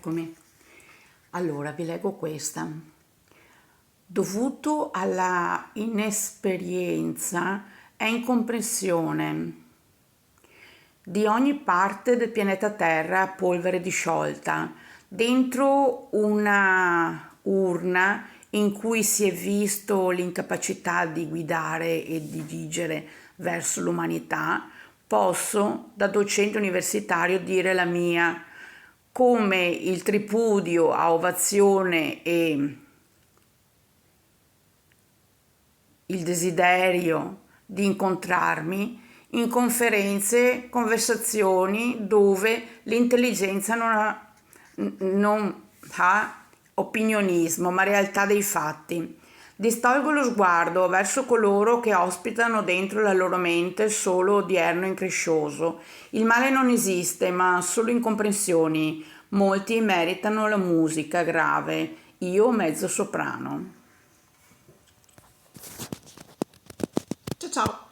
Eccomi. Allora, vi leggo questa. Dovuto alla inesperienza e incomprensione di ogni parte del pianeta Terra, polvere disciolta, dentro una urna in cui si è visto l'incapacità di guidare e di dirigere verso l'umanità, posso, da docente universitario, dire la mia, come il tripudio a ovazione e il desiderio di incontrarmi in conferenze, conversazioni dove l'intelligenza non ha opinionismo, ma realtà dei fatti. Distolgo lo sguardo verso coloro che ospitano dentro la loro mente solo odierno increscioso. Il male non esiste, ma solo incomprensioni. Molti meritano la musica grave, io mezzo soprano. Ciao ciao!